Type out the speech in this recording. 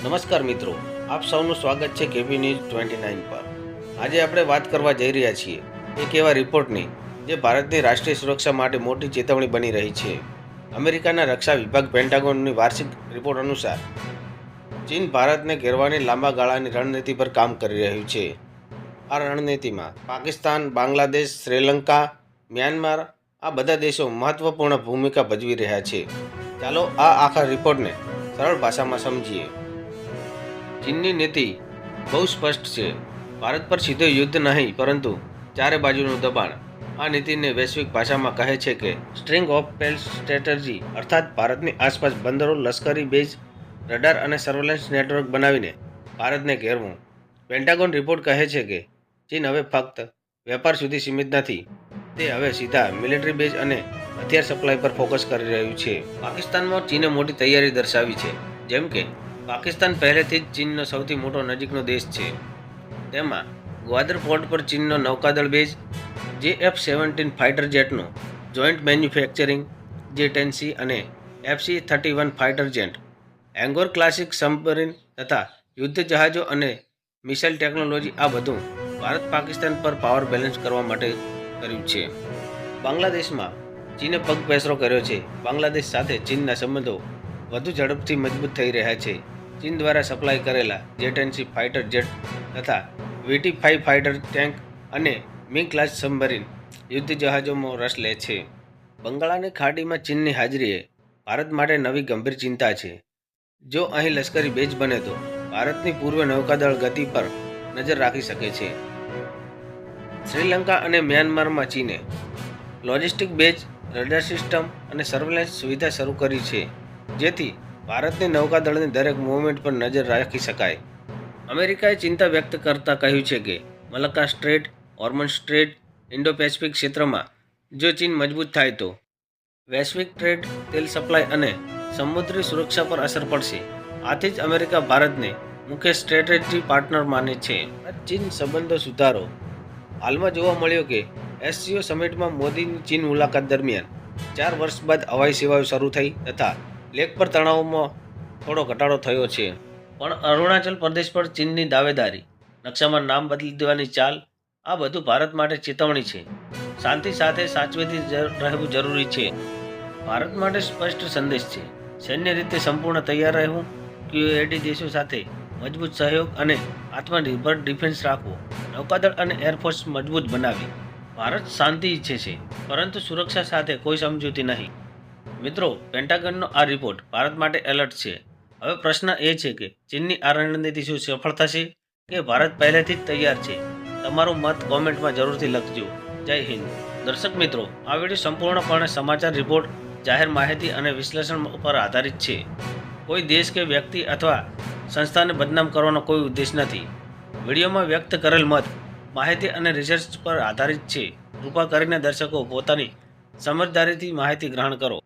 નમસ્કાર મિત્રો, આપ સૌનું સ્વાગત છે કેબી ન્યૂઝ 29 પર। આજે આપણે વાત કરવા જઈ રહ્યા છીએ એક એવા રિપોર્ટની જે ભારતની રાષ્ટ્રીય સુરક્ષા માટે મોટી ચેતવણી બની રહી છે। અમેરિકાના રક્ષા વિભાગ પેન્ટાગોનની વાર્ષિક રિપોર્ટ અનુસાર ચીન ભારતને ઘેરવાની લાંબા ગાળાની રણનીતિ પર કામ કરી રહ્યું છે। આ રણનીતિમાં પાકિસ્તાન, બાંગ્લાદેશ, શ્રીલંકા, મ્યાનમાર આ બધા દેશો મહત્વપૂર્ણ ભૂમિકા ભજવી રહ્યા છે। ચાલો આ આખા રિપોર્ટને સરળ ભાષામાં સમજીએ। ચીનની નીતિ બહુ સ્પષ્ટ છે। ભારત પર સીધો યુદ્ધ નહીં પરંતુ ચારે બાજુનું દબાણ। આ નીતિને વૈશ્વિક ભાષામાં કહે છે કે સ્ટ્રિંગ ઓફ પેર્લ્સ સ્ટ્રેટર્જી, અર્થાત ભારતની આસપાસ બંદરો, લશ્કરી બેઝ, રડાર અને સર્વેલન્સ નેટવર્ક બનાવીને ભારતને ઘેરવું। પેન્ટાગોન રિપોર્ટ કહે છે કે ચીન હવે ફક્ત વેપાર સુધી સીમિત નથી, તે હવે સીધા મિલિટરી બેઝ અને હથિયાર સપ્લાય પર ફોકસ કરી રહ્યું છે। પાકિસ્તાનમાં ચીને મોટી તૈયારી દર્શાવી છે। જેમ કે પાકિસ્તાન પહેલેથી જ ચીનનો સૌથી મોટો નજીકનો દેશ છે। તેમાં ગ્વાદર પોર્ટ પર ચીનનો નૌકાદળ બેઝ, JF-17 ફાઇટર જેટનું જોઈન્ટ મેન્યુફેક્ચરિંગ, J-10C અને FC-31 fighter jet, Hangor classic submarine તથા યુદ્ધ જહાજો અને મિસાઇલ ટેકનોલોજી, આ બધું ભારત પાકિસ્તાન પર પાવર બેલેન્સ કરવા માટે કર્યું છે। બાંગ્લાદેશમાં ચીને પગપેસરો કર્યો છે। બાંગ્લાદેશ સાથે ચીનના સંબંધો વધુ ઝડપથી મજબૂત થઈ રહ્યા છે। ચીન દ્વારા સપ્લાય કરેલા J-10C ફાઇટર જેટ તથા VT-5 ફાઇટર ટેન્ક અને મિગ ક્લાસ સબમરીન યુદ્ધ જહાજોમાં રસ લે છે। બંગાળાની ખાડીમાં ચીનની હાજરીએ ભારત માટે નવી ગંભીર ચિંતા છે। જો અહીં લશ્કરી બેઝ બને તો ભારતની પૂર્વ નૌકાદળ ગતિ પર નજર રાખી શકે છે। શ્રીલંકા અને મ્યાનમારમાં ચીને લોજિસ્ટિક બેઝ, રડાર સિસ્ટમ અને સર્વેલન્સ સુવિધા શરૂ કરી છે, જેથી ભારતની નૌકાદળની દરેક મૂવમેન્ટ પર નજર રાખી શકાય। અમેરિકાએ ચિંતા વ્યક્ત કરતા કહ્યું છે કે મલક્કા સ્ટ્રેટ, હોર્મઝ સ્ટ્રેટ, ઇન્ડો પેસિફિક ક્ષેત્રમાં જો ચીન મજબૂત થાય તો વૈશ્વિક ટ્રેડ, તેલ સપ્લાય અને સમુદ્રી સુરક્ષા પર અસર પડશે। આથી જ અમેરિકા ભારતને મુખ્ય સ્ટ્રેટેજી પાર્ટનર માને છે। ચીન સંબંધો સુધારો। હાલમાં જોવા મળ્યો કે SCO સમિટમાં મોદીની ચીન મુલાકાત દરમિયાન 4 વર્ષ બાદ હવાઈ સેવાઓ શરૂ થઈ તથા લેક પર તણાવમાં થોડો ઘટાડો થયો છે। પણ અરુણાચલ પ્રદેશ પર ચીનની દાવેદારી, નકશામાં નામ બદલી દેવાની ચાલ, આ બધું ભારત માટે ચેતવણી છે। શાંતિ સાથે સાચવેતી રહેવું જરૂરી છે। ભારત માટે સ્પષ્ટ સંદેશ છે, સૈન્ય રીતે સંપૂર્ણ તૈયાર રહેવું, QAD દેશો સાથે મજબૂત સહયોગ અને આત્મનિર્ભર ડિફેન્સ રાખવો, નૌકાદળ અને એરફોર્સ મજબૂત બનાવી। ભારત શાંતિ ઈચ્છે છે પરંતુ સુરક્ષા સાથે કોઈ સમજૂતી નહીં। મિત્રો, પેન્ટાગનનો આ રિપોર્ટ ભારત માટે એલર્ટ છે। હવે પ્રશ્ન એ છે કે ચીનની આ રણનીતિ શું સફળ થશે કે ભારત પહેલેથી જ તૈયાર છે? તમારું મત કોમેન્ટમાં જરૂરથી લખજો। જય હિન્દ। દર્શક મિત્રો, આ વિડીયો સંપૂર્ણપણે સમાચાર રિપોર્ટ, જાહેર માહિતી અને વિશ્લેષણ પર આધારિત છે। કોઈ દેશ કે વ્યક્તિ અથવા સંસ્થાને બદનામ કરવાનો કોઈ ઉદ્દેશ નથી। વિડીયોમાં વ્યક્ત કરેલ મત માહિતી અને રિસર્ચ પર આધારિત છે। કૃપા કરીને દર્શકો પોતાની સમજદારીથી માહિતી ગ્રહણ કરો।